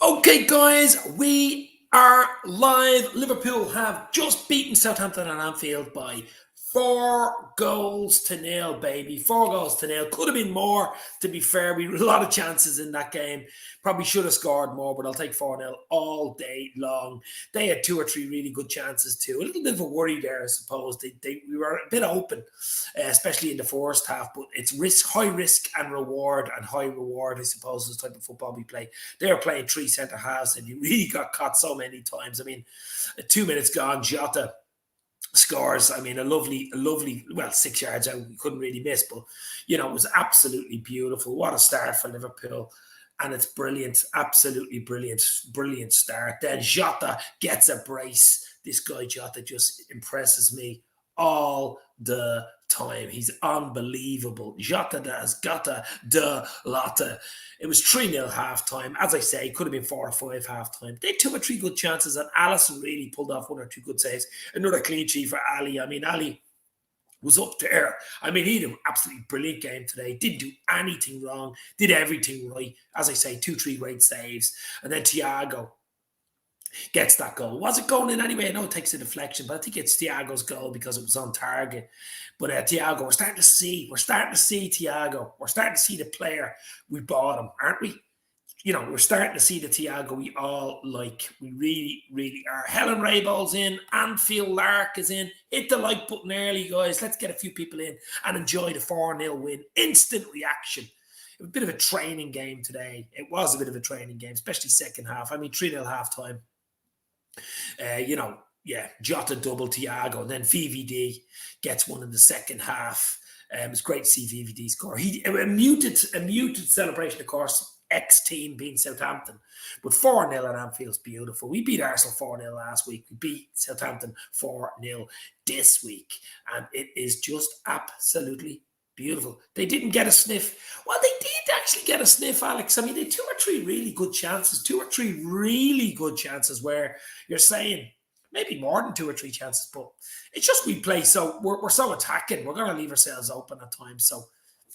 Okay, guys, we are live. Liverpool have just beaten Southampton on Anfield by 4 goals to 0, baby. 4 goals to 0. Could have been more, to be fair. We had a lot of chances in that game. Probably should have scored more, but I'll take 4-0 all day long. They had 2 or 3 really good chances too. A little bit of a worry there, I suppose. We were a bit open, especially in the first half, but it's high risk and reward, and high reward, I suppose, is the type of football we play. They were playing 3 centre halves, and you really got caught so many times. I mean, 2 minutes gone, Jota scores. I mean, a lovely, well, 6 yards out, we couldn't really miss, but, it was absolutely beautiful. What a start for Liverpool. And it's brilliant, absolutely brilliant start. Then Jota gets a brace. This guy Jota just impresses me all the time. He's unbelievable. Jota has got de Lotta. It was 3-0 half-time. As I say, it could have been 4 or 5 half-time. They had 2 or 3 good chances, and Alisson really pulled off 1 or 2 good saves. Another clean sheet for Ali. I mean, Ali was up there. I mean, he had an absolutely brilliant game today. Didn't do anything wrong. Did everything right. As I say, 2-3 great saves. And then Thiago gets that goal. Was it going in anyway? I know it takes a deflection, but I think it's Thiago's goal because it was on target. But Thiago, we're starting to see Thiago. We're starting to see the player we bought him, aren't we? We're starting to see the Thiago we all like. We really, really are. Helen Rayball's in. Anfield Lark is in. Hit the like button early, guys. Let's get a few people in and enjoy the 4-0 win. Instant reaction. A bit of a training game today. It was a bit of a training game, especially second half. I mean, 3-0 half-time. Jota double Thiago. And then VVD gets one in the second half. It's great to see VVD score. A muted celebration, of course. Ex-team being Southampton. But 4-0 at Anfield's beautiful. We beat Arsenal 4-0 last week. We beat Southampton 4-0 this week. And it is just absolutely beautiful. They didn't get a sniff. Well, they did actually get a sniff, Alex. I mean, they had 2 or 3 really good chances. 2 or 3 really good chances where you're saying maybe more than 2 or 3 chances, but it's just we play so we're so attacking. We're going to leave ourselves open at times. So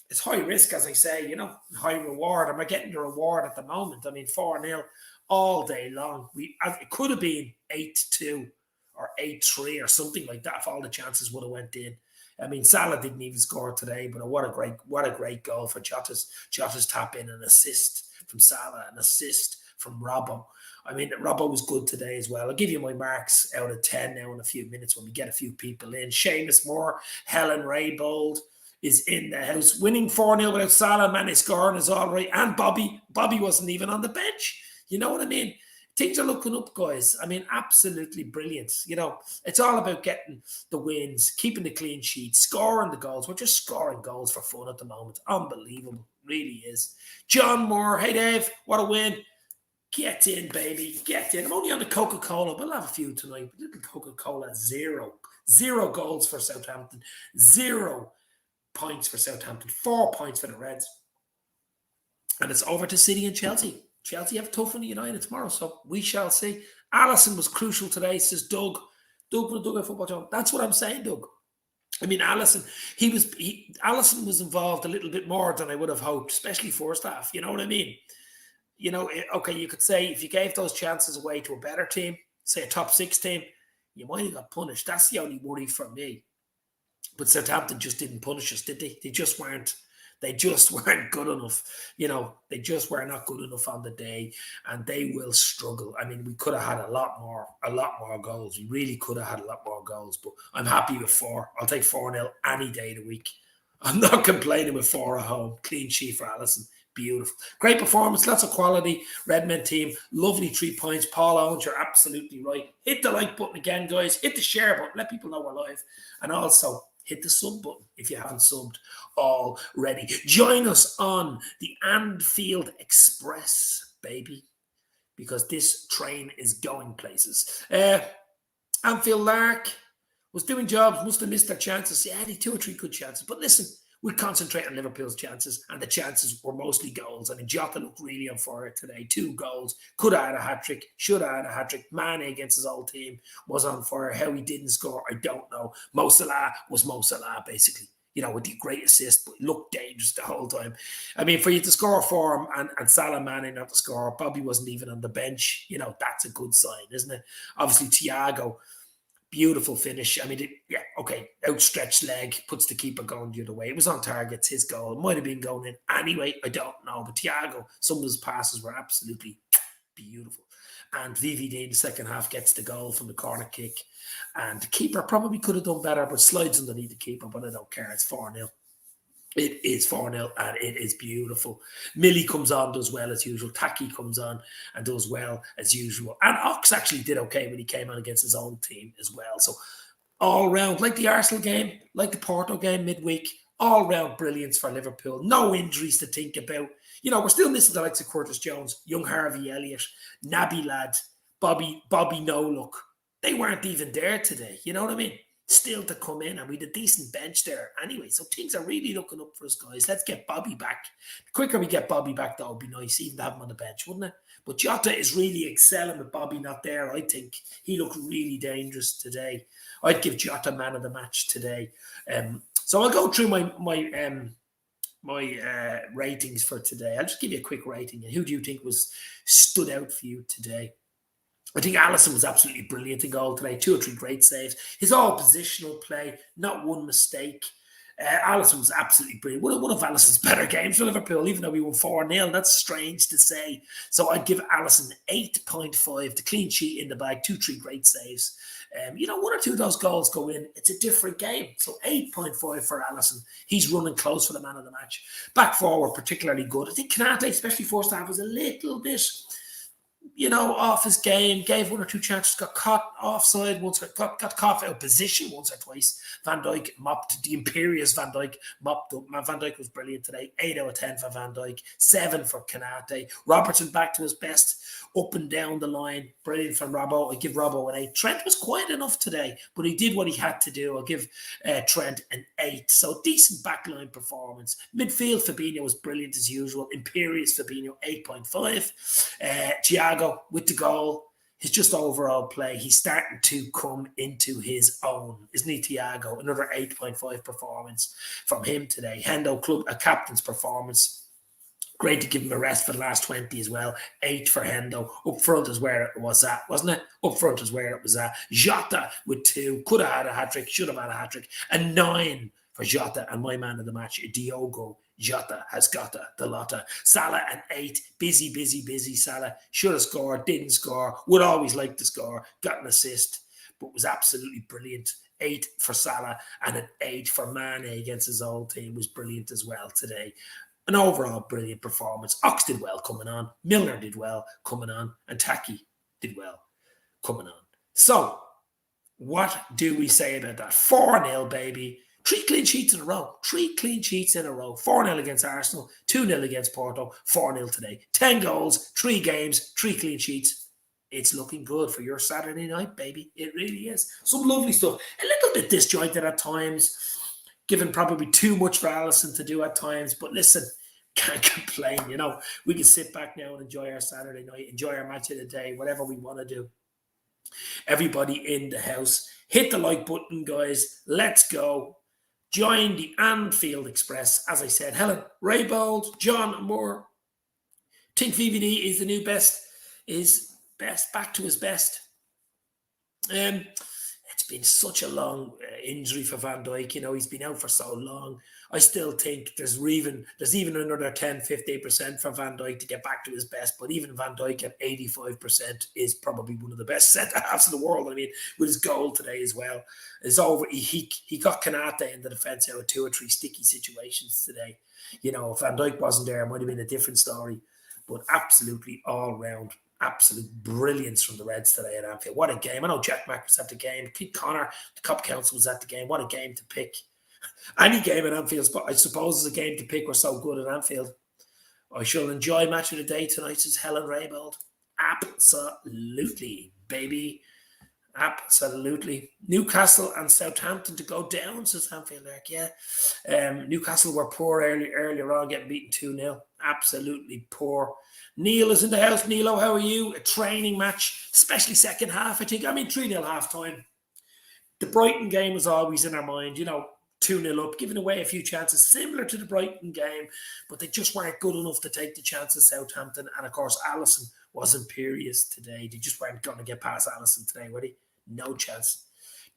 it's high risk, as I say, high reward. Am I getting the reward at the moment? I mean, 4-0 all day long. It could have been 8-2 or 8-3 or something like that if all the chances would have went in. I mean, Salah didn't even score today, but what a great goal for Jota's tap in, an assist from Salah, an assist from Robbo. I mean, Robbo was good today as well. I'll give you my marks out of 10 now in a few minutes when we get a few people in. Seamus Moore, Helen Raybould is in the house, winning 4-0 without Salah. Mane scoring is all right. And Bobby wasn't even on the bench. You know what I mean? Things are looking up, guys. I mean, absolutely brilliant. It's all about getting the wins, keeping the clean sheet, scoring the goals. We're just scoring goals for fun at the moment. Unbelievable. Really is. John Moore. Hey, Dave. What a win. Get in, baby. Get in. I'm only on the Coca-Cola, but I'll have a few tonight. Little Coca-Cola, 0. 0 goals for Southampton. 0 points for Southampton. 4 points for the Reds. And it's over to City and Chelsea. Chelsea have a tough one at United tomorrow, so we shall see. Alisson was crucial today, says Doug. Doug from Doug Football Show. That's what I'm saying, Doug. I mean, Alisson was involved a little bit more than I would have hoped, especially first half. You know what I mean? Okay, you could say if you gave those chances away to a better team, say a top 6 team, you might have got punished. That's the only worry for me. But Southampton just didn't punish us, did they? They just weren't good enough. They just were not good enough on the day, and they will struggle. I mean, we could have had a lot more goals. We really could have had a lot more goals, but I'm happy with 4. I'll take 4-0 any day of the week. I'm not complaining with 4 at home. Clean sheet for Alisson. Beautiful. Great performance. Lots of quality. Redmen team. Lovely 3 points. Paul Owens, you're absolutely right. Hit the like button again, guys. Hit the share button. Let people know we're live. And also, hit the sub button if you haven't subbed already. Join us on the Anfield Express, baby, because this train is going places. Anfield Lark was doing jobs, must have missed their chances. Yeah, they had 2 or 3 good chances. But listen, we'll concentrate on Liverpool's chances, and the chances were mostly goals. I mean, Jota looked really on fire today. 2 goals. Could have had a hat-trick. Should have had a hat-trick. Mane against his old team was on fire. How he didn't score, I don't know. Mosalah was Mosalah, basically. with the great assist, but looked dangerous the whole time. I mean, for you to score for him and Salah Mane not to score, Bobby wasn't even on the bench. That's a good sign, isn't it? Obviously, Thiago, beautiful finish. I mean, outstretched leg, puts the keeper going the other way. It was on target, it's his goal. It might have been going in anyway, I don't know. But Thiago, some of his passes were absolutely beautiful. And VVD in the second half gets the goal from the corner kick. And the keeper probably could have done better, but slides underneath the keeper, but I don't care. It's 4-0. It is 4-0 and it is beautiful. Millie comes on, does well as usual. Taki comes on and does well as usual. And Ox actually did okay when he came on against his own team as well. So all round, like the Arsenal game, like the Porto game midweek, all round brilliance for Liverpool. No injuries to think about. We're still missing the likes of Curtis Jones, young Harvey Elliott, Naby Lad, Bobby No Look. They weren't even there today. You know what I mean? Still to come in, and we had a decent bench there anyway. So things are really looking up for us, guys. Let's get Bobby back. The quicker we get Bobby back, that would be nice, even to have him on the bench, wouldn't it? But Jota is really excelling with Bobby not there, I think. He looked really dangerous today. I'd give Jota man of the match today. So I'll go through my ratings for today. I'll just give you a quick rating. And who do you think stood out for you today? I think Alisson was absolutely brilliant in goal today. 2 or 3 great saves. His all positional play, not one mistake. Alisson was absolutely brilliant. One of Alisson's better games for Liverpool, even though we won 4-0. That's strange to say. So I'd give Alisson 8.5. The clean sheet in the bag, 2-3 great saves. 1 or 2 of those goals go in. It's a different game. So 8.5 for Alisson. He's running close for the man of the match. Back forward, particularly good. I think Kanate, especially first half, was a little bit off his game, gave 1 or 2 chances, got caught offside once, got caught out of position once or twice. Van Dijk mopped, the imperious Van Dijk mopped up. Van Dijk was brilliant today. 8 out of 10 for Van Dijk, 7 for Kanate. Robertson back to his best, up and down the line. Brilliant from Robbo. I give Robbo an 8. Trent was quiet enough today, but he did what he had to do. I'll give Trent an 8. So decent backline performance. Midfield, Fabinho was brilliant as usual. Imperious Fabinho, 8.5. Thiago with the goal. His just overall play, he's starting to come into his own, isn't he, Thiago? Another 8.5 performance from him today. Hendo, a captain's performance. Great to give him a rest for the last 20 as well. 8 for Hendo. Up front is where it was at, wasn't it? Up front is where it was at. Jota with 2. Could have had a hat-trick. Should have had a hat-trick. And 9 for Jota. And my man of the match, Diogo Jota, has got the lotta. Salah an 8. Busy Salah. Should have scored. Didn't score. Would always like to score. Got an assist. But was absolutely brilliant. 8 for Salah. And an 8 for Mane against his old team. Was brilliant as well today. An overall brilliant performance. Ox did well coming on. Milner did well coming on. And Taki did well coming on. So, what do we say about that? 4-0, baby. 3 clean sheets in a row. 3 clean sheets in a row. 4-0 against Arsenal. 2-0 against Porto. 4-0 today. 10 goals, 3 games, 3 clean sheets. It's looking good for your Saturday night, baby. It really is. Some lovely stuff. A little bit disjointed at times. Given probably too much for Alisson to do at times. But listen, can't complain. We can sit back now and enjoy our Saturday night, enjoy our match of the day, whatever we want to do. Everybody in the house, hit the like button, guys. Let's go. Join the Anfield Express. As I said, Helen, Raybold, John Moore. Think VVD is the new best, back to his best. It's been such a long injury for Van Dijk. He's been out for so long. I still think there's even another 10-15% for Van Dijk to get back to his best. But even Van Dijk at 85% is probably one of the best centre-halves in the world. I mean, with his goal today as well. It's over. He got Kanate in the defence out of 2 or 3 sticky situations today. If Van Dijk wasn't there, it might have been a different story. But absolutely all round. Absolute brilliance from the Reds today at Anfield. What a game. I know Jack Mack was at the game. Keith Connor, the Cop Council, was at the game. What a game to pick. Any game at Anfield, I suppose, is a game to pick. We're so good at Anfield. I shall enjoy match of the day tonight, says Helen Raybold. Absolutely, baby. Absolutely. Newcastle and Southampton to go down, says Anfield. Yeah. Newcastle were poor earlier on, getting beaten 2-0. Absolutely poor. Neil is in the house. Neilo, how are you? A training match, especially second half, I think. 3-0 half time. The Brighton game was always in our mind. 2-0 up, giving away a few chances, similar to the Brighton game, but they just weren't good enough to take the chances, Southampton. And of course, Alisson was imperious today. They just weren't going to get past Alisson today, were they? No chance.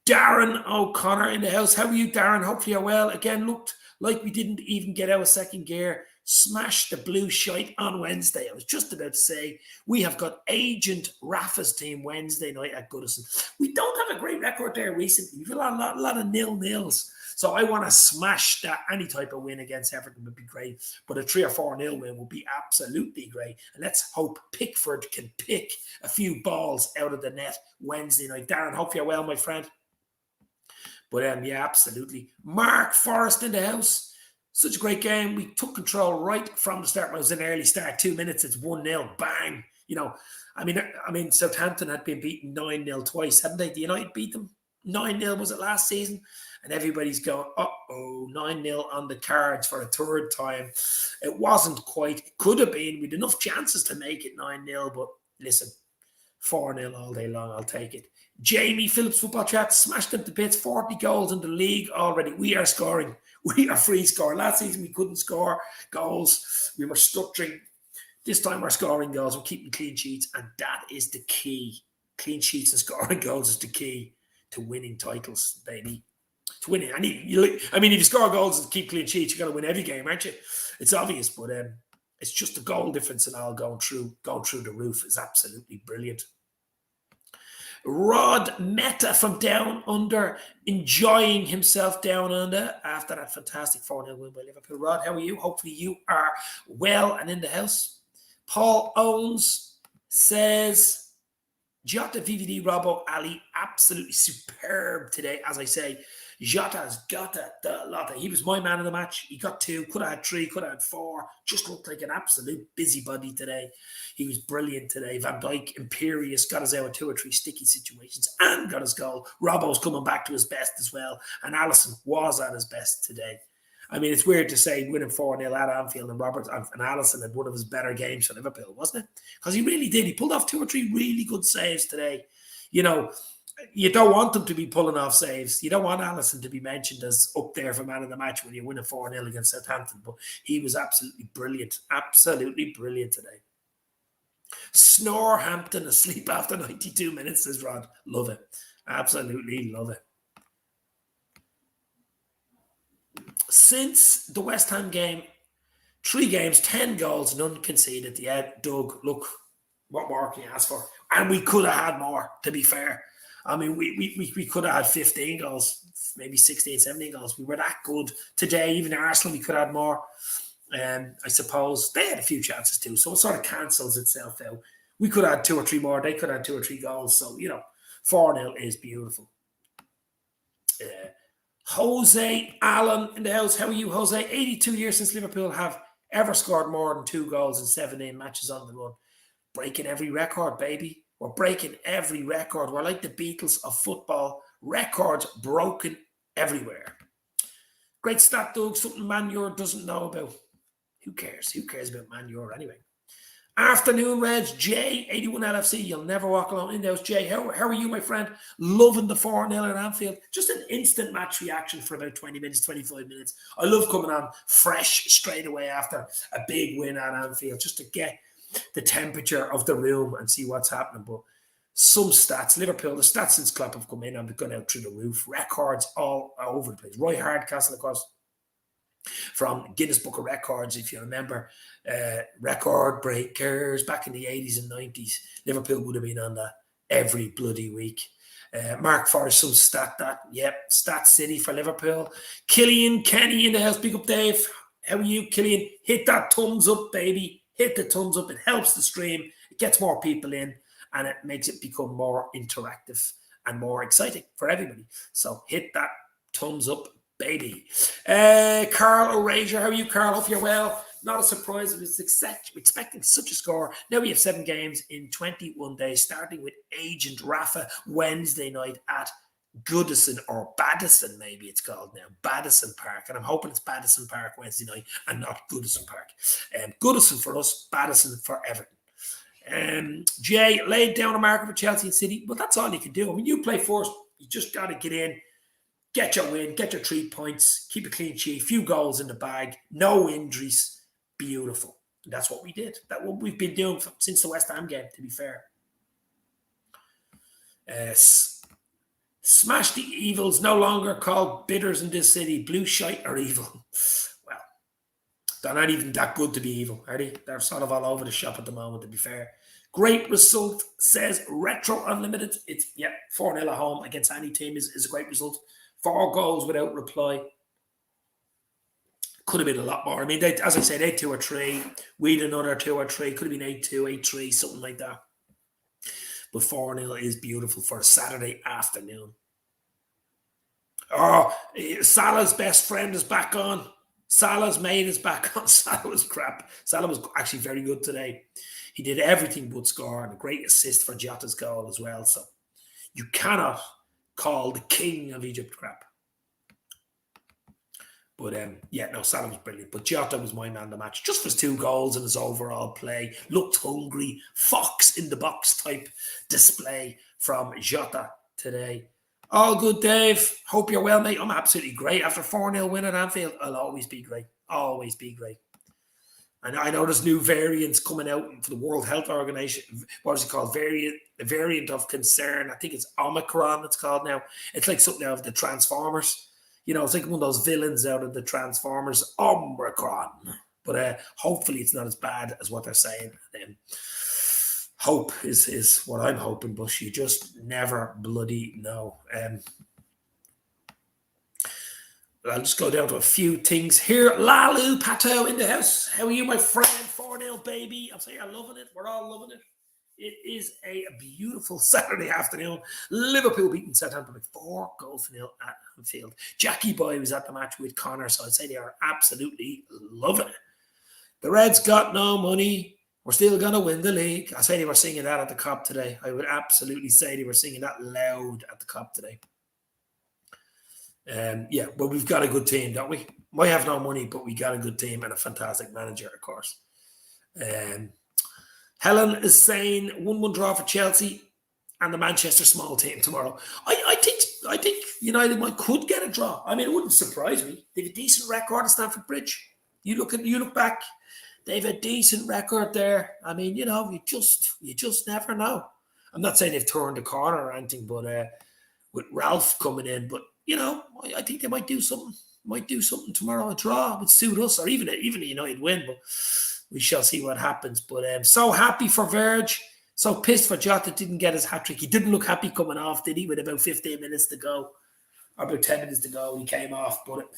Darren O'Connor in the house. How are you, Darren? Hopefully you're well. Again, looked like we didn't even get out of second gear. Smashed the blue shite on Wednesday. I was just about to say, we have got Agent Rafa's team Wednesday night at Goodison. We don't have a great record there recently. We've got a lot of nil-nils. So I want to smash that. Any type of win against Everton would be great. But a 3 or 4-0 win would be absolutely great. And let's hope Pickford can pick a few balls out of the net Wednesday night. Darren, hope you're well, my friend. But yeah, absolutely. Mark Forrest in the house. Such a great game. We took control right from the start. It was an early start. 2 minutes, it's 1-0. Bang. You know, I mean, Southampton had been beaten 9-0 twice, hadn't they? The United beat them 9-0, was it last season? And everybody's going, 9-0 on the cards for a third time. It wasn't quite. It could have been. We had enough chances to make it 9-0, but listen, 4-0 all day long. I'll take it. Jamie Phillips Football Chat smashed them to bits. 40 goals in the league already. We are scoring. We are free scoring. Last season, we couldn't score goals. We were stuttering. This time, we're scoring goals. We're keeping clean sheets, and that is the key. Clean sheets and scoring goals is the key to winning titles, baby. To winning. If you score goals and keep clean sheets, you got to win every game, aren't you? It's obvious, but it's just the goal difference and all going through the roof is absolutely brilliant. Rod Meta from Down Under, enjoying himself down under after that fantastic 4-0 win by Liverpool. Rod, how are you? Hopefully you are well and in the house. Paul Owens says, Jota, VVD, Robbo, Ali, absolutely superb today. As I say, Jota's got a lot. He was my man of the match. He got 2, could have had 3, could have had 4. Just looked like an absolute busybody today. He was brilliant today. Van Dijk, imperious, got us out of 2 or 3 sticky situations and got his goal. Robbo's coming back to his best as well. And Alisson was at his best today. I mean, it's weird to say winning 4-0 at Anfield and Alisson had one of his better games for Liverpool, wasn't it? Because he really did. He pulled off 2 or 3 really good saves today. You know, you don't want them to be pulling off saves. You don't want Alisson to be mentioned as up there for man of the match when you win a 4-0 against Southampton. But he was absolutely brilliant. Absolutely brilliant today. Snorehampton asleep after 92 minutes, says Rod. Love it. Absolutely love it. Since the West Ham game, 3 games, 10 goals, none conceded. Yeah, Doug, look, what more can you ask for? And we could have had more, to be fair. I mean, we could have had 15 goals, maybe 16, 17 goals. We were that good today. Even Arsenal, we could have had more. I suppose they had a few chances too, so it sort of cancels itself out. We could have had 2 or 3 more. They could have had 2 or 3 goals. So, 4-0 is beautiful. Jose Allen in the house. How are you, Jose? 82 years since Liverpool have ever scored more than 2 goals in 17 matches on the run. Breaking every record, baby. We're breaking every record. We're like the Beatles of football. Records broken everywhere. Great stat, Doug. Something Manure doesn't know about. Who cares? Who cares about Manure anyway? Afternoon, Reds. Jay, 81 LFC. You'll never walk alone in the house. Jay, how are you, my friend? Loving the 4-0 at Anfield. Just an instant match reaction for about 20 minutes, 25 minutes. I love coming on fresh straight away after a big win at Anfield, just to get the temperature of the room and see what's happening. But some stats, Liverpool, the stats since Klopp have come in and they've gone out through the roof. Records all over the place. Roy Hardcastle, of course, from Guinness Book of Records, if you remember, record breakers back in the 80s and 90s. Liverpool would have been on that every bloody week. Mark Forrest, some stat that. Yep, Stat City for Liverpool. Killian Kenny in the house. Big up, Dave. How are you, Killian? Hit that thumbs up, baby. Hit the thumbs up. It helps the stream. It gets more people in and it makes it become more interactive and more exciting for everybody. So hit that thumbs up, baby. Carl O'Razier, how are you, Carl? Hope you're well. Not a surprise. I was expecting such a score. Now we have 7 games in 21 days, starting with Agent Rafa Wednesday night at Goodison, or Badison, maybe it's called now, Badison Park, and I'm hoping it's Badison Park Wednesday night and not Goodison Park. Goodison for us, Badison for Everton. Jay laid down a marker for Chelsea and City, but that's all you can do. I mean, you play first, you just got to get in, get your win, get your 3 points, keep a clean sheet, few goals in the bag, no injuries. Beautiful. And that's what we did. That's what we've been doing since the West Ham game, to be fair. Smash the evils, no longer called bitters in this city. Blue shite are evil. Well, they're not even that good to be evil, are they? They're sort of all over the shop at the moment, to be fair. Great result, says Retro Unlimited. It's, 4-0 at home against any team is a great result. 4 goals without reply. Could have been a lot more. I mean, as I said, 8-2 or 3. We'd another 2 or 3. Could have been 8-2, 8-3, something like that. But 4-0 is beautiful for a Saturday afternoon. Oh, Salah's best friend is back on. Salah's mate is back on. Salah was crap. Salah was actually very good today. He did everything but score, and a great assist for Jota's goal as well. So you cannot call the king of Egypt crap. But Salah was brilliant. But Jota was my man of the match, just for his 2 goals and his overall play. Looked hungry, fox in the box type display from Jota today. All good, Dave. Hope you're well, mate. I'm absolutely great. After 4-0 win at Anfield, I'll always be great. Always be great. And I know there's new variants coming out for the World Health Organization. What is it called? Variant of concern. I think it's Omicron, it's called now. It's like something out of the Transformers. You know, it's like one of those villains out of the Transformers, Omicron. But hopefully it's not as bad as what they're saying. Hope is what I'm hoping, but you just never bloody know. I'll just go down to a few things here. Lalu Pato in the house. How are you, my friend? 4-0, baby. I'll say you're loving it. We're all loving it. It is a beautiful Saturday afternoon. Liverpool beating Southampton by 4-0 at Anfield. Jackie Boy was at the match with Connor, so I'd say they are absolutely loving it. The Reds got no money. We're still going to win the league. I say they were singing that at the COP today. I would absolutely say they were singing that loud at the COP today. But we've got a good team, don't we? Might have no money, but we got a good team and a fantastic manager, of course. Helen is saying 1-1 draw for Chelsea and the Manchester small team tomorrow. I think United could get a draw. I mean, it wouldn't surprise me. They have a decent record at Stamford Bridge. You look back. They've a decent record there. I mean, you just never know. I'm not saying they've turned the corner or anything, but with Ralph coming in, but I think they might do something. Might do something tomorrow. A draw would suit us, or even a United win. But we shall see what happens. But I'm so happy for Verge. So pissed for Jota didn't get his hat trick. He didn't look happy coming off, did he? With about 15 minutes to go, or about 10 minutes to go, he came off. But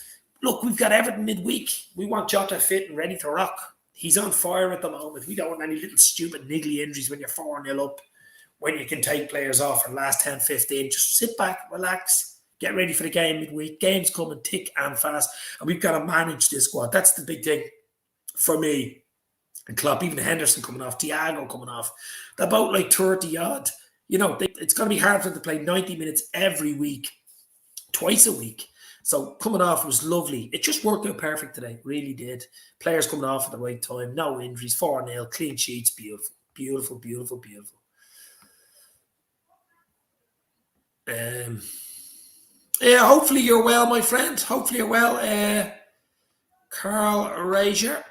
look, we've got Everton midweek. We want Jota fit and ready to rock. He's on fire at the moment. We don't want any little stupid niggly injuries when you're 4-0 up, when you can take players off for the last 10, 15. Just sit back, relax, get ready for the game midweek. Game's coming thick and fast, and we've got to manage this squad. That's the big thing for me. And Klopp, even Henderson coming off, Thiago coming off. They're about like 30-odd. It's going to be hard for them to play 90 minutes every week, twice a week. So coming off was lovely. It just worked out perfect today. Really did. Players coming off at the right time. No injuries. 4-0. Clean sheets. Beautiful. Beautiful, beautiful, beautiful. Hopefully you're well, my friend. Hopefully you're well. Carl Razier.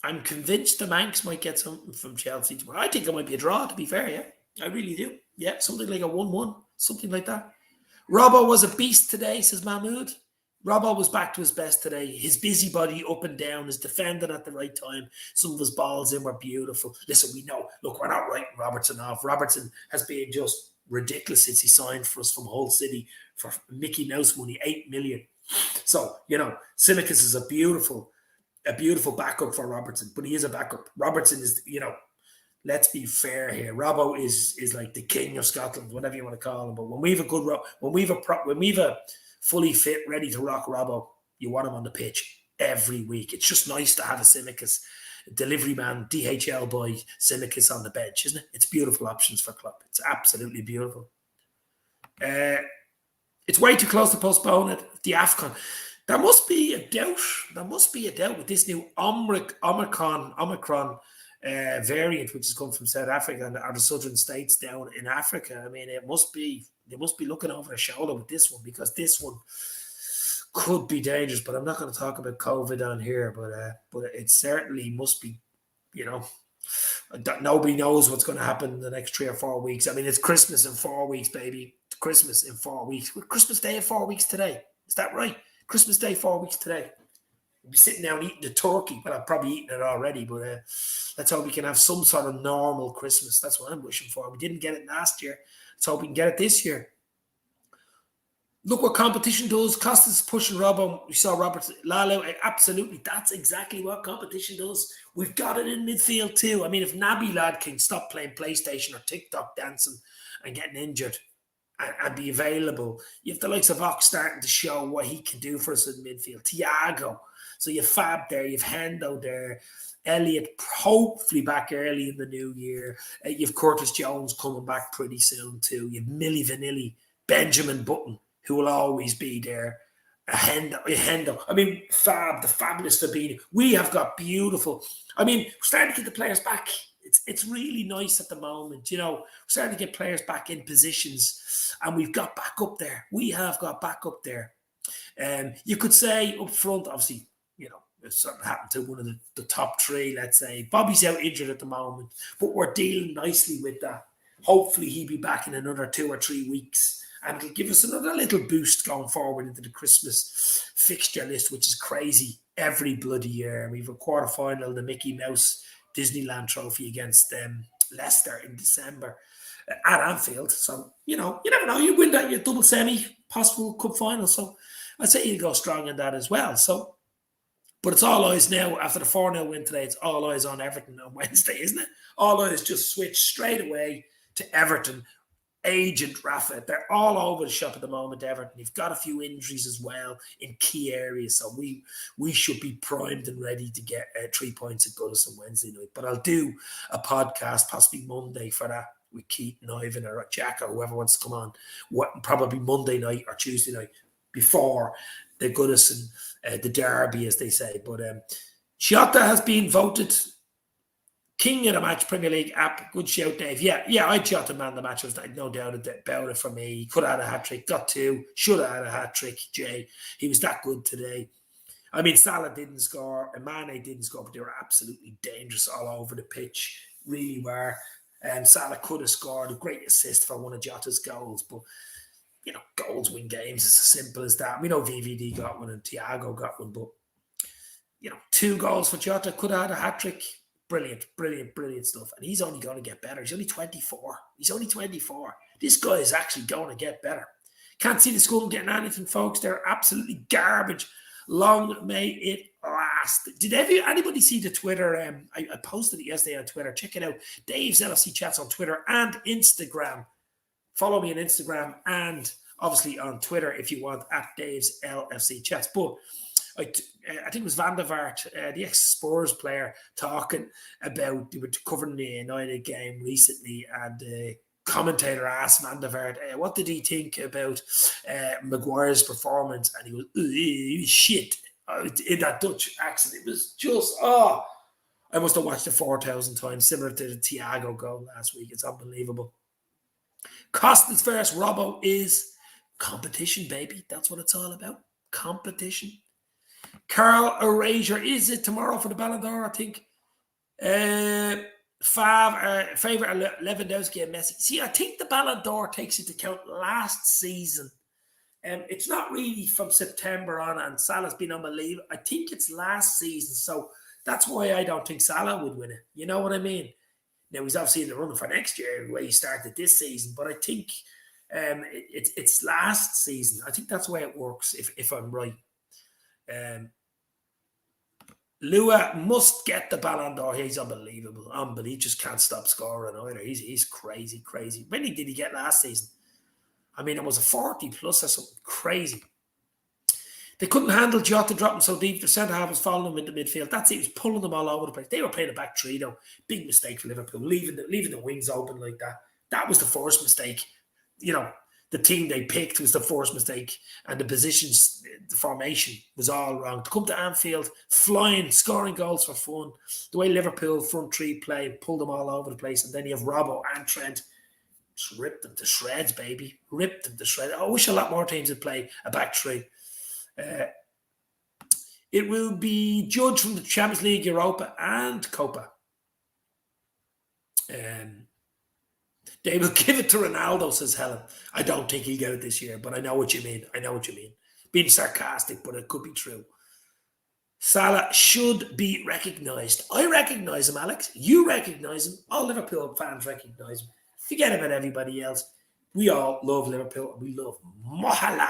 I'm convinced the Manx might get something from Chelsea tomorrow. I think it might be a draw, to be fair, yeah. I really do. Yeah, something like a 1-1. Something like that. Robbo was a beast today, says Mahmood. Robbo was back to his best today. His busybody up and down, his defending at the right time. Some of his balls in were beautiful. Listen, we know. Look, we're not writing Robertson off. Robertson has been just ridiculous since he signed for us from Hull City for Mickey Mouse money, 8 million. So, Tsimikas is a beautiful backup for Robertson, but he is a backup. Robertson is, let's be fair here. Robbo is like the king of Scotland, whatever you want to call him. But when we've a fully fit, ready to rock Robbo, you want him on the pitch every week. It's just nice to have a Tsimikas, delivery man, DHL boy, Tsimikas on the bench, isn't it? It's beautiful options for Klopp. It's absolutely beautiful. It's way too close to postpone it. The AFCON. There must be a doubt with this new Omicron variant, which has come from South Africa and the southern states down in Africa. I mean, it must be they must be looking over their shoulder with this one, because this one could be dangerous. But I'm not going to talk about COVID on here, but it certainly must be, nobody knows what's going to happen in the next 3 or 4 weeks. I mean, it's Christmas in 4 weeks, baby. It's Christmas in 4 weeks. Christmas Day in 4 weeks today. Is that right? Christmas Day 4 weeks today. We'll be sitting down eating the turkey. Well, I've probably eaten it already, but let's hope we can have some sort of normal Christmas. That's what I'm wishing for. We didn't get it last year. Let's hope we can get it this year. Look what competition does. Costas pushing Robbo. We saw Robert Lalo. Absolutely. That's exactly what competition does. We've got it in midfield too. I mean, if Naby Lad can stop playing PlayStation or TikTok dancing and getting injured and be available, you have the likes of Ox starting to show what he can do for us in midfield. Thiago. So you have Fab there. You have Hendo there. Elliott hopefully back early in the new year. You have Curtis Jones coming back pretty soon too. You have Milli Vanilli, Benjamin Button, who will always be there. Hendo. I mean, Fab, the fabulous Fabinho. We have got beautiful. I mean, we're starting to get the players back. It's really nice at the moment. We're starting to get players back in positions, and we've got back up there. We have got back up there. You could say up front, obviously, it's something happened to one of the top three, let's say. Bobby's out injured at the moment, but we're dealing nicely with that. Hopefully he'll be back in another 2 or 3 weeks, and it'll give us another little boost going forward into the Christmas fixture list, which is crazy every bloody year. We have a quarter-final, the Mickey Mouse Disneyland Trophy against Leicester in December at Anfield. So, you never know. You win that, your double semi, possible cup final. So I'd say you'll go strong in that as well. So, but it's all eyes now. After the 4-0 win today, it's all eyes on Everton on Wednesday, isn't it? All eyes just switch straight away to Everton. Agent Rafa, they're all over the shop at the moment, Everton. You've got a few injuries as well in key areas, so we should be primed and ready to get 3 points at Goodison Wednesday night. But I'll do a podcast possibly Monday for that with Keaton, Ivan, or Jack, or whoever wants to come on. Probably Monday night or Tuesday night before the Goodison, the derby, as they say. But Jota has been voted King of the Match Premier League app. Good shout, Dave. Yeah, I Jota man the match. There was no doubt about it for me. He could have had a hat-trick, got 2, should have had a hat-trick, Jay. He was that good today. I mean, Salah didn't score, Mane didn't score, but they were absolutely dangerous all over the pitch. Really were. Salah could have scored a great assist for one of Jota's goals, but goals win games. It's as simple as that. We know VVD got one and Thiago got one, but 2 goals for Jota, could have had a hat-trick. Brilliant stuff. And he's only going to get better. He's only 24. This guy is actually going to get better. Can't see the school getting anything, folks. They're absolutely garbage. Long may it last. Did anybody see the Twitter? I posted it yesterday on Twitter. Check it out. Dave's LFC Chats on Twitter and Instagram. Follow me on Instagram and obviously on Twitter if you want, at Dave's LFC Chats. But I think it was Van der Vaart, the ex-Spurs player, talking about, they were covering the United game recently, and the commentator asked Van der Vaart, what did he think about Maguire's performance? And he was shit in that Dutch accent. It was just, I must have watched it 4,000 times, similar to the Thiago goal last week. It's unbelievable. Costas versus Robbo is competition, baby. That's what it's all about. Competition. Carl Erasure, is it tomorrow for the Ballon d'Or? I think. Favourite Lewandowski and Messi. See, I think the Ballon d'Or takes into account last season. It's not really from September on, and Salah's been unbelievable. I think it's last season, so that's why I don't think Salah would win it. You know what I mean? Now, he's obviously in the running for next year, the way he started this season, but I think it's last season. I think that's the way it works, if I'm right. Lua must get the Ballon d'Or. He's unbelievable. He just can't stop scoring either. He's crazy. How many did he get last season? I mean, it was a 40 plus or something crazy. They couldn't handle Jota dropping so deep. The centre half was following him into midfield. That's it. He was pulling them all over the place. They were playing a back 3 though. Big mistake for Liverpool, leaving the wings open like that. That was the first mistake. The team they picked was the first mistake, and the positions, the formation was all wrong. To come to Anfield, flying, scoring goals for fun, the way Liverpool front 3 play, pulled them all over the place, and then you have Robbo and Trent. Just ripped them to shreds, baby. Ripped them to shreds. I wish a lot more teams would play a back three. It will be judged from the Champions League, Europa, and Copa. They will give it to Ronaldo, says Helen. I don't think he'll get it this year, but I know what you mean. I know what you mean. Being sarcastic, but it could be true. Salah should be recognised. I recognise him, Alex. You recognise him. All Liverpool fans recognise him. Forget about everybody else. We all love Liverpool and we love Mosalah.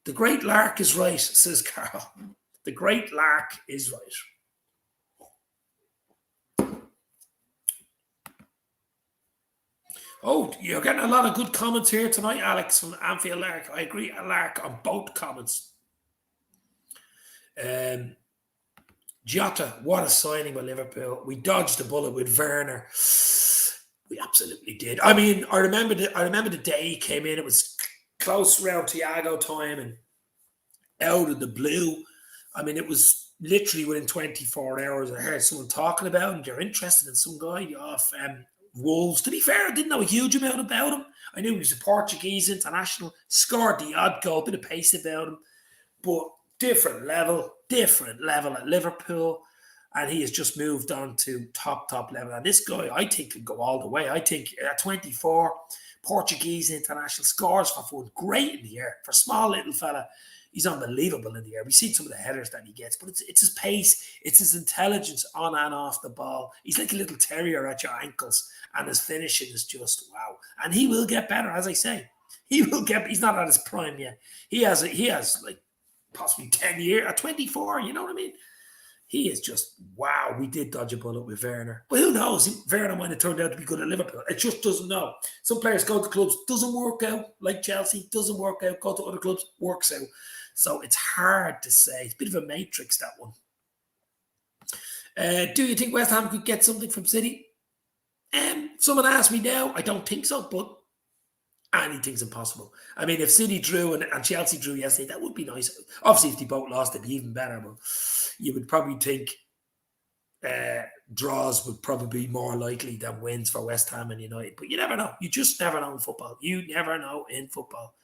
The great Lark is right, says Carl. The great Lark is right. Oh, you're getting a lot of good comments here tonight, Alex, from Anfield Lark. I agree, Lark, on both comments. Jota, what a signing by Liverpool. We dodged the bullet with Werner. We absolutely did. I mean, I remember the day he came in. It was close around Thiago time and out of the blue. I mean, it was literally within 24 hours. I heard someone talking about him. They're interested in some guy off Wolves. To be fair, I didn't know a huge amount about him. I knew he was a Portuguese international, scored the odd goal, a bit of pace about him, but different level at Liverpool, and he has just moved on to top level. And this guy, I think, could go all the way. I think at 24, Portuguese international, scores for fun, great in the air. For a small little fella, he's unbelievable in the air. We've seen some of the headers that he gets, but it's his pace, it's his intelligence on and off the ball. He's like a little terrier at your ankles, and his finishing is just wow. And he will get better, as I say. He's not at his prime yet. He has like possibly 10 years at 24, you know what I mean? He is just, wow, we did dodge a bullet with Werner. But who knows? Werner might have turned out to be good at Liverpool. It just doesn't know. Some players go to clubs, doesn't work out, like Chelsea, doesn't work out, go to other clubs, works out. So it's hard to say. It's a bit of a matrix, that one. Do you think West Ham could get something from City? Someone asked me now. I don't think so, but anything's impossible. I mean, if City drew and Chelsea drew yesterday, that would be nice. Obviously, if they both lost, it'd be even better. But you would probably think draws would probably be more likely than wins for West Ham and United. But you never know. You just never know in football. You never know in football.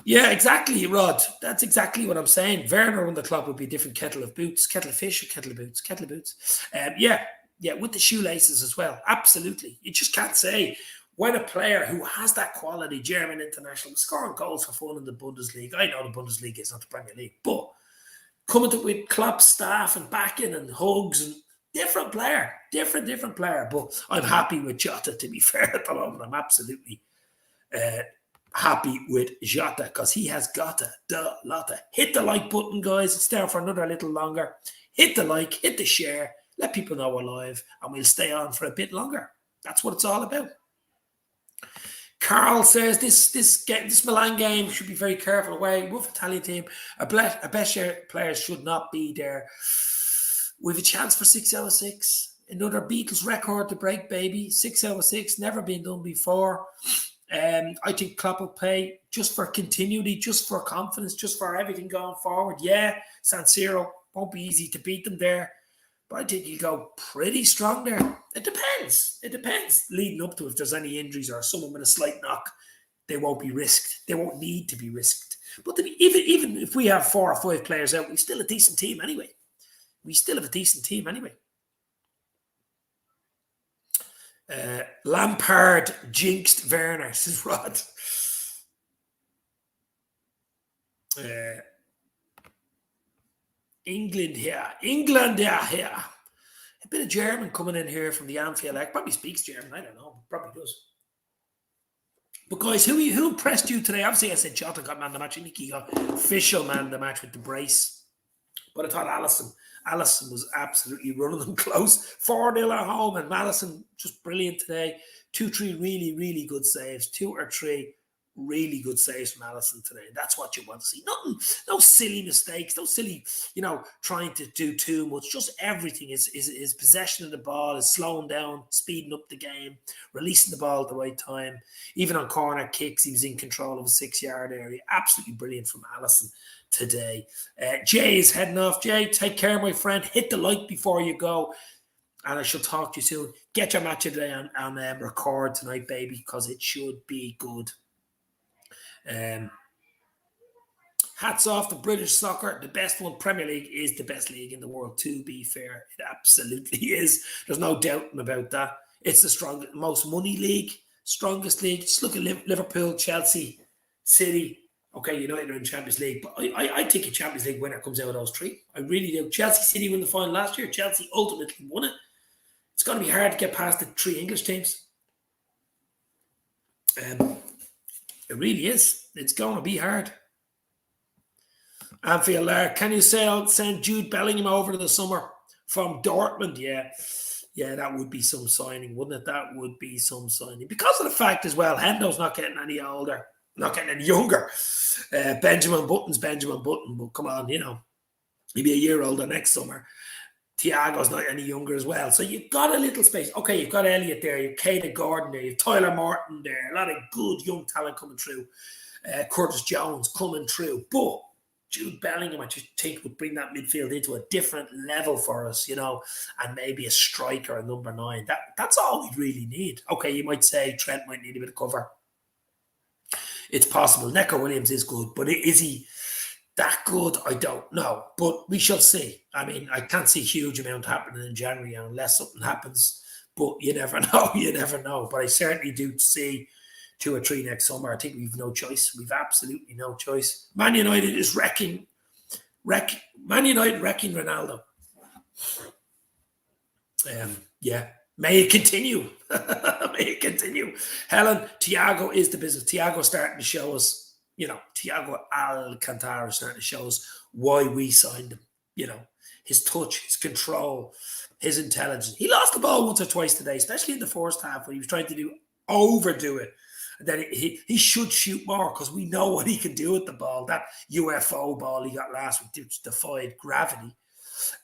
Yeah, exactly, Rod. That's exactly what I'm saying. Werner on the club would be a different kettle of boots. Kettle of fish or kettle of boots? Kettle of boots. Yeah, with the shoelaces as well. Absolutely. You just can't say when a player who has that quality, German international, scoring goals for fun in the Bundesliga. I know the Bundesliga is not the Premier League, but coming to with Klopp's staff and backing and hugs and different player. But I'm happy with Jota, to be fair, at the moment. I'm absolutely happy with Jota because he has got the lotta. Hit the like button, guys. It's there for another little longer. Hit the like, hit the share. Let people know we're live, and we'll stay on for a bit longer. That's what it's all about. Carl says this Milan game should be very careful away. Rough Italian team. A best players should not be there. We have a chance for 6 out of 6. Another Beatles record to break, baby. 6 out of 6. Never been done before. I think Klopp will pay just for continuity, just for confidence, just for everything going forward. Yeah, San Siro won't be easy to beat them there. But I think he'll go pretty strong there. It depends. Leading up to if there's any injuries or someone with a slight knock, they won't be risked. They won't need to be risked. But even if we have 4 or 5 players out, we're still a decent team anyway. Lampard jinxed Werner, says Rod. England here. A bit of German coming in here from the Anfield. Probably speaks German. I don't know. Probably does. But guys, who impressed you today? Obviously, I said Jota got man of the match. I think he got official man of the match with the brace. But I thought Alisson was absolutely running them close. 4-0 at home, and Maddison just brilliant today. 2-3 really, really good saves. 2 or 3 really good saves from Alisson today. That's what you want to see. No silly mistakes, no silly, trying to do too much. Just everything is possession of the ball, is slowing down, speeding up the game, releasing the ball at the right time. Even on corner kicks, he was in control of a 6-yard area. Absolutely brilliant from Alisson today. Jay is heading off. Jay, take care, my friend. Hit the like before you go. And I shall talk to you soon. Get your match of the day on record tonight, baby, because it should be good. Hats off to British soccer. The best one, Premier League, is the best league in the world, to be fair. It absolutely is. There's no doubting about that. It's the strongest, most money league, strongest league. Just look at Liverpool, Chelsea, City. Okay, United are in Champions League. But I think a Champions League winner comes out of those three. I really do. Chelsea, City won the final last year. Chelsea ultimately won it. It's going to be hard to get past the three English teams. It really is. It's going to be hard. Anfield, can you send Jude Bellingham over to the summer from Dortmund? Yeah, that would be some signing, wouldn't it? That would be some signing. Because of the fact as well, Hendo's not getting any older, not getting any younger. Benjamin Button's Benjamin Button, but come on, he'll be a year older next summer. Thiago's not any younger as well. So you've got a little space. Okay, you've got Elliott there, you've Caden Gordon there, you've Tyler Martin there, a lot of good young talent coming through. Curtis Jones coming through. But Jude Bellingham, I just think, would bring that midfield into a different level for us, and maybe a striker, a number 9. That's all we really need. Okay, you might say Trent might need a bit of cover. It's possible. Neco Williams is good, but is he that good? I don't know. But we shall see. I mean, I can't see a huge amount happening in January unless something happens. But you never know. You never know. But I certainly do see 2 or 3 next summer. I think we've no choice. We've absolutely no choice. Man United is wrecking Ronaldo. May it continue. May it continue. Helen, Thiago is the business. Thiago's starting to show us, Thiago Alcantara is starting to show us why we signed him. His touch, his control, his intelligence. He lost the ball once or twice today, especially in the first half when he was trying to overdo it. And then he should shoot more because we know what he can do with the ball. That UFO ball he got last week defied gravity.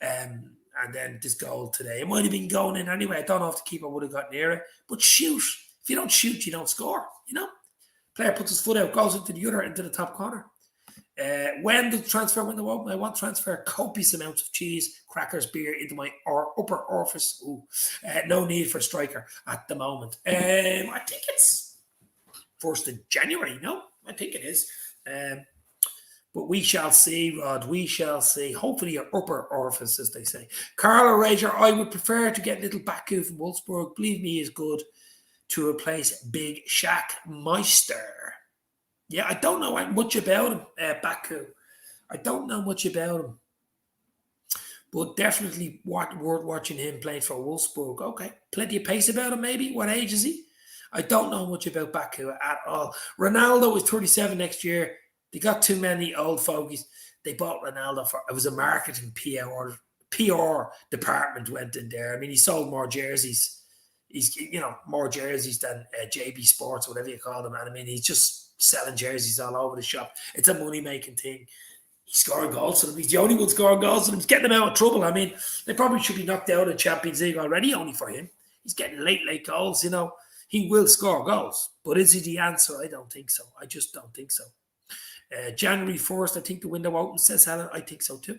And then this goal today. It might have been going in anyway. I don't know if the keeper would have got near it. But shoot. If you don't shoot, you don't score. Player puts his foot out, goes into the top corner. When the transfer window open, I want to transfer copious amounts of cheese, crackers, beer into my upper orifice. No need for a striker at the moment. I think it's 1st of January. No, I think it is. But we shall see, Rod. We shall see. Hopefully your upper orifice, as they say. Carlo Rager, I would prefer to get little Baku from Wolfsburg. Believe me, he is good to replace Big Shaq Meister. Yeah, I don't know much about him, Baku. I don't know much about him. But definitely worth watching him playing for Wolfsburg. Okay, plenty of pace about him maybe. What age is he? I don't know much about Baku at all. Ronaldo is 37 next year. They got too many old fogies. They bought Ronaldo for, it was a marketing PR department went in there. I mean, he sold more jerseys. He's, more jerseys than JB Sports, whatever you call them. And I mean, he's just selling jerseys all over the shop. It's a money-making thing. He's scoring goals for them. He's the only one scoring goals for them. He's getting them out of trouble. I mean, they probably should be knocked out of the Champions League already, only for him. He's getting late goals, He will score goals. But is he the answer? I don't think so. I just don't think so. January 1st, I think the window opens, says Helen. I think so too.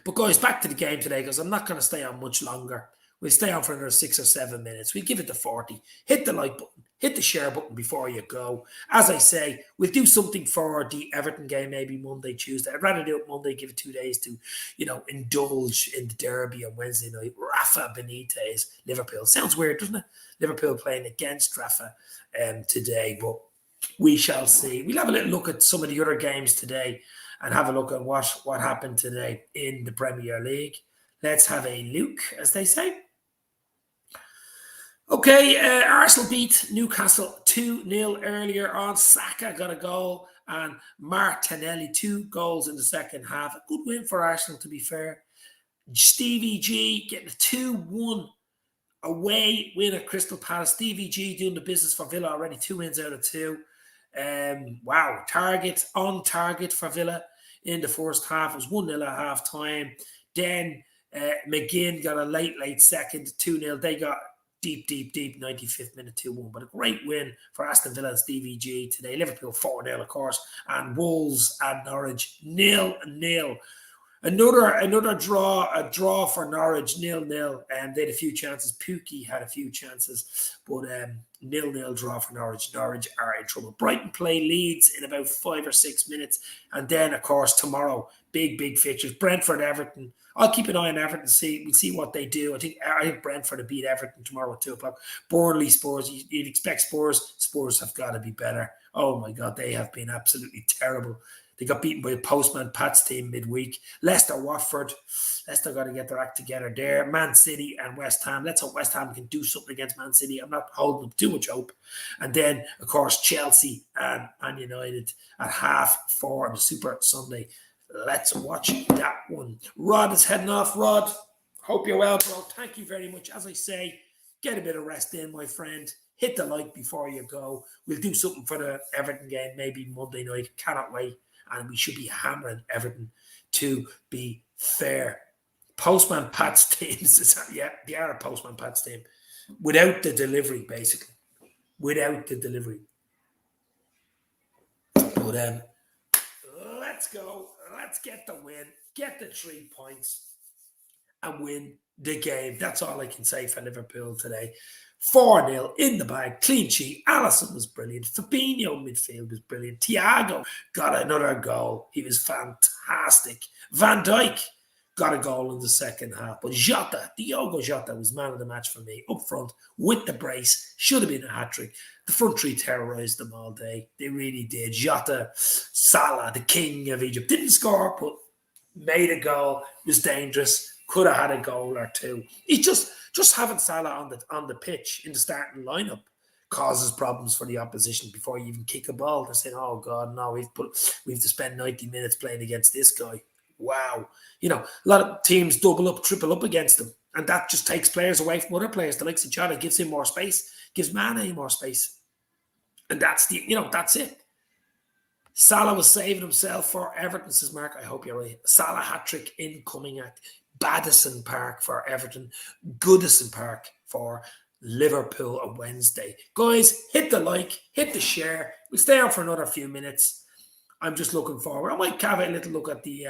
But guys, back to the game today, because I'm not going to stay on much longer. We'll stay on for another 6 or 7 minutes. We give it to 40. Hit the like button. Hit the share button before you go. As I say, we'll do something for the Everton game, maybe Monday, Tuesday. I'd rather do it Monday, give it 2 days to, indulge in the derby on Wednesday night. Rafa Benitez, Liverpool. Sounds weird, doesn't it? Liverpool playing against Rafa today, but we shall see. We'll have a little look at some of the other games today and have a look at what happened today in the Premier League. Let's have a look, as they say. Okay, Arsenal beat Newcastle 2-0 earlier on. Saka got a goal and Martinelli 2 goals in the second half. A good win for Arsenal, to be fair. Stevie G getting a 2-1 away win at Crystal Palace. Stevie G doing the business for Villa already. 2 wins out of 2. Wow, on target for Villa in the first half. It was 1-0 at half time. Then McGinn got a late second, 2-0. They got deep, 95th minute, 2-1. But a great win for Aston Villa and Stevie G today. Liverpool 4-0, of course. And Wolves and Norwich 0-0. Another draw, a draw for Norwich, 0-0, and they had a few chances. Pukki had a few chances, but 0-0 draw for Norwich. Norwich are in trouble. Brighton play Leeds in about 5 or 6 minutes, and then of course tomorrow, big fixtures. Brentford, Everton. I'll keep an eye on Everton. We'll see what they do. I think Brentford will beat Everton tomorrow at 2:00. Burnley, Spurs. You'd expect Spurs. Spurs have got to be better. Oh my God, they have been absolutely terrible. They got beaten by a postman Pat's team midweek. Leicester, Watford. Leicester got to get their act together there. Man City and West Ham. Let's hope West Ham can do something against Man City. I'm not holding too much hope. And then, of course, Chelsea and Man United at 4:30 on the Super Sunday. Let's watch that one. Rod is heading off. Rod, hope you're well, bro. Thank you very much. As I say, get a bit of rest in, my friend. Hit the like before you go. We'll do something for the Everton game, maybe Monday night. Cannot wait. And we should be hammering Everton, to be fair. Postman Pat's team, yeah, they are a Postman Pat's team. Without the delivery, basically. Without the delivery. But let's go. Let's get the win. Get the 3 points. And win the game. That's all I can say for Liverpool today. 4-0 in the bag, clean sheet. Alisson was brilliant. Fabinho midfield was brilliant. Thiago got another goal. He was fantastic. Van Dijk got a goal in the second half. But Jota, Diogo Jota, was man of the match for me. Up front with the brace. Should have been a hat-trick. The front three terrorised them all day. They really did. Jota, Salah, the king of Egypt. Didn't score, but made a goal. Was dangerous. Could have had a goal or two. He just having Salah on the pitch in the starting lineup causes problems for the opposition before you even kick a ball. They're saying, "Oh God, no, we have to spend 90 minutes playing against this guy." Wow, a lot of teams double up, triple up against him, and that just takes players away from other players. The likes of Jota gives him more space, gives Mane more space, and that's it. Salah was saving himself for Everton, says Mark. I hope you're right. Salah hat-trick incoming at Badison Park for Everton, Goodison Park for Liverpool on Wednesday. Guys, hit the like, hit the share. We'll stay on for another few minutes. I'm just looking forward. I might have a little look at the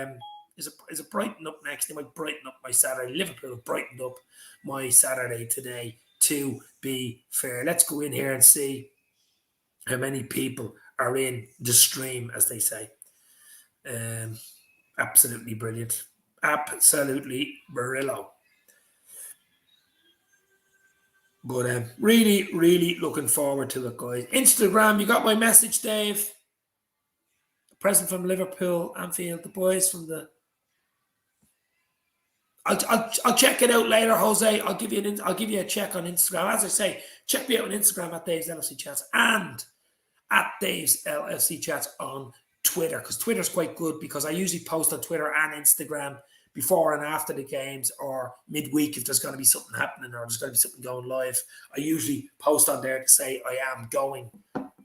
is it Brighton up next? They might brighten up my Saturday. Liverpool have brightened up my Saturday today, to be fair. Let's go in here and see how many people are in the stream, as they say. Absolutely brilliant. Absolutely Barillo. But really, really looking forward to it, guys. Instagram, you got my message, Dave. A present from Liverpool, Anfield, the boys from the... I'll check it out later, Jose. I'll give you a check on Instagram. As I say, check me out on Instagram at Dave's LFC Chats and at Dave's LFC Chats on Twitter, because Twitter's quite good, because I usually post on Twitter and Instagram before and after the games, or midweek if there's going to be something happening or there's going to be something going live. I usually post on there to say I am going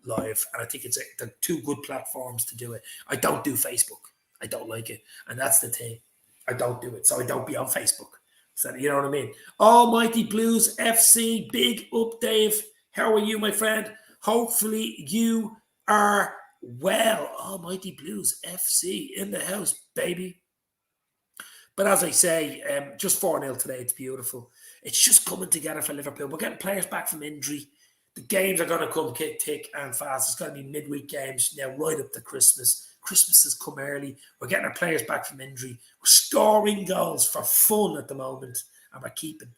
live, and I think they're two good platforms to do it. I don't do Facebook. I don't like it, and that's the thing. I don't do it, so I don't be on Facebook. So you know what I mean? Almighty Blues FC, big up, Dave. How are you, my friend? Hopefully you are well. Almighty Blues FC in the house, baby. But as I say, just 4-0 today. It's beautiful. It's just coming together for Liverpool. We're getting players back from injury. The games are going to come thick and fast. It's going to be midweek games now, right up to Christmas. Christmas has come early. We're getting our players back from injury. We're scoring goals for fun at the moment, and we're keeping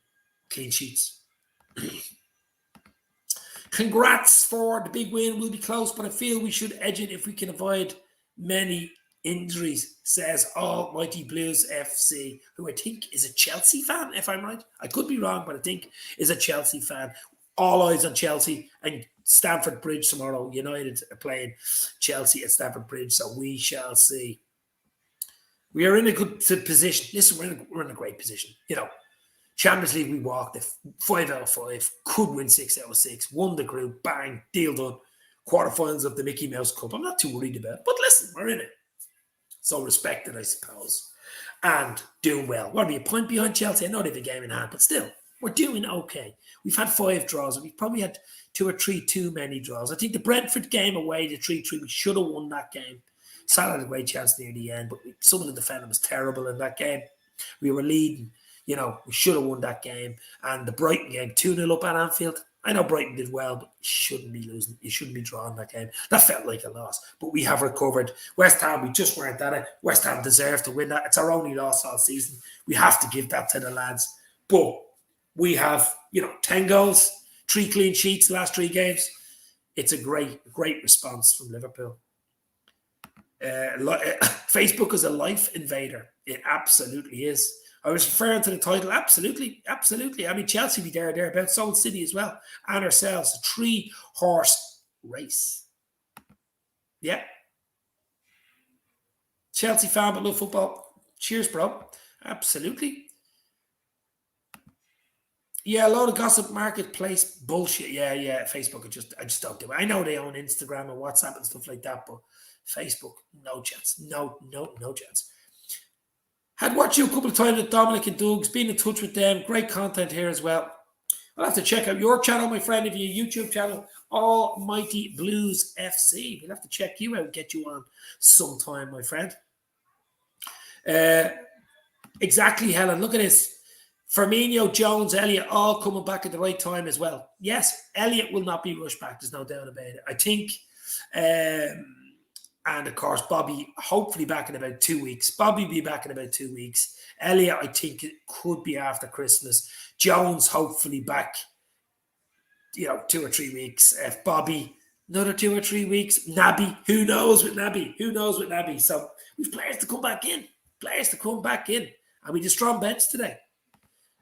clean sheets. Congrats for the big win. We'll be close, but I feel we should edge it if we can avoid many injuries, says Almighty Blues FC, who I think is a Chelsea fan, if I'm right. I could be wrong, but I think is a Chelsea fan. All eyes on Chelsea and Stamford Bridge tomorrow. United are playing Chelsea at Stamford Bridge, so we shall see. We are in a good position. Listen, we're in a great position. Champions League, we walked it 5 out of 5, could win 6 out of 6, won the group, bang, deal done. Quarterfinals of the Mickey Mouse Cup. I'm not too worried about it, but listen, we're in it. So respected, I suppose. And doing well. What are we, a point behind Chelsea? I know they have a game in hand, but still, we're doing okay. We've had 5 draws, and we've probably had 2 or 3 too many draws. I think the Brentford game away, the 3-3, we should have won that game. Salah had a great chance near the end, but some of the defending was terrible in that game. We were leading. You know, we should have won that game. And the Brighton game, 2-0 up at Anfield. I know Brighton did well, but you shouldn't be losing. You shouldn't be drawing that game. That felt like a loss. But we have recovered. West Ham, we just weren't at it. West Ham deserved to win that. It's our only loss all season. We have to give that to the lads. But we have, 10 goals, 3 clean sheets the last 3 games. It's a great response from Liverpool. Facebook is a life invader. It absolutely is. I was referring to the title. Absolutely. I mean, Chelsea be thereabouts. So would City as well. And ourselves. A 3-horse race. Yeah. Chelsea fan but love football. Cheers, bro. Absolutely. Yeah, a lot of gossip marketplace bullshit. Yeah. Facebook, I just don't do it. I know they own Instagram and WhatsApp and stuff like that, but Facebook, no chance. No chance. Had watched you a couple of times with Dominic and Doug's, been in touch with them. Great content here as well. I'll have to check out your channel, my friend, if your YouTube channel, Almighty Blues FC. We'll have to check you out and get you on sometime, my friend. Exactly, Helen. Look at this. Firmino, Jones, Elliott, all coming back at the right time as well. Yes, Elliott will not be rushed back. There's no doubt about it. I think... and, of course, Bobby, hopefully back in about 2 weeks. Bobby will be back in about 2 weeks. Elliott, I think it could be after Christmas. Jones, hopefully back, 2 or 3 weeks. Bobby, another 2 or 3 weeks. Naby, who knows with Naby? So we've players to come back in. And we did strong bench today.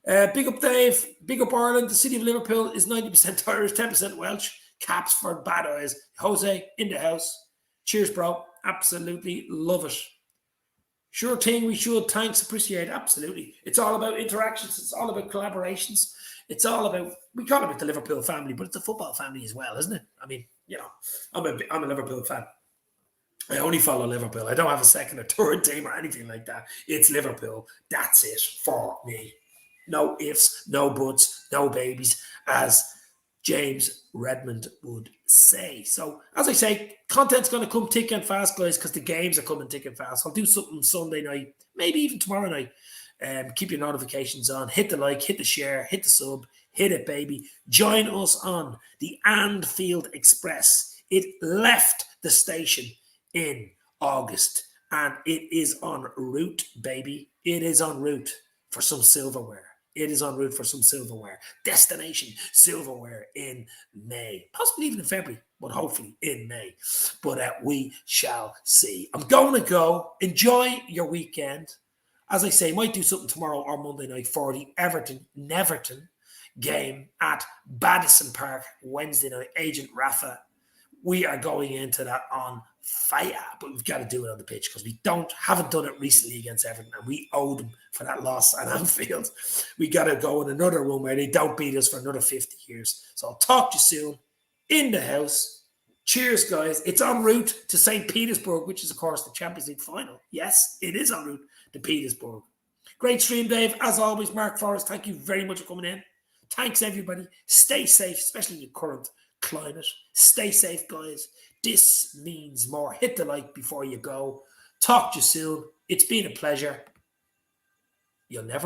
Big up Dave. Big up Ireland. The city of Liverpool is 90% Irish, 10% Welsh. Caps for bad eyes. Jose, in the house. Cheers, bro. Absolutely love it. Sure thing, we should. Thanks, appreciate it. Absolutely. It's all about interactions. It's all about collaborations. It's all about, we call it the Liverpool family, but it's a football family as well, isn't it? I mean, I'm a Liverpool fan. I only follow Liverpool. I don't have a second or third team or anything like that. It's Liverpool. That's it for me. No ifs, no buts, no babies, as James Redmond would say. So, as I say, content's going to come thick and fast, guys, because the games are coming thick and fast. I'll do something Sunday night, maybe even tomorrow night. Keep your notifications on. Hit the like, hit the share, hit the sub, hit it, baby. Join us on the Anfield Express. It left the station in August, and it is en route, baby. It is en route for some silverware. Destination silverware in May. Possibly even in February, but hopefully in May. But we shall see. I'm going to go. Enjoy your weekend. As I say, might do something tomorrow or Monday night for the Everton-Neverton game at Badison Park Wednesday night. Agent Rafa. We are going into that on fire, but we've got to do it on the pitch because we haven't done it recently against Everton, and we owe them for that loss at Anfield. We got to go in another room where they don't beat us for another 50 years. So I'll talk to you soon. In the house. Cheers, guys. It's en route to St. Petersburg, which is, of course, the Champions League final. Yes, it is en route to Petersburg. Great stream, Dave. As always, Mark Forrest, thank you very much for coming in. Thanks, everybody. Stay safe, especially in the current climate. Stay safe, guys. This means more. Hit the like before you go. Talk to you soon. It's been a pleasure. You'll never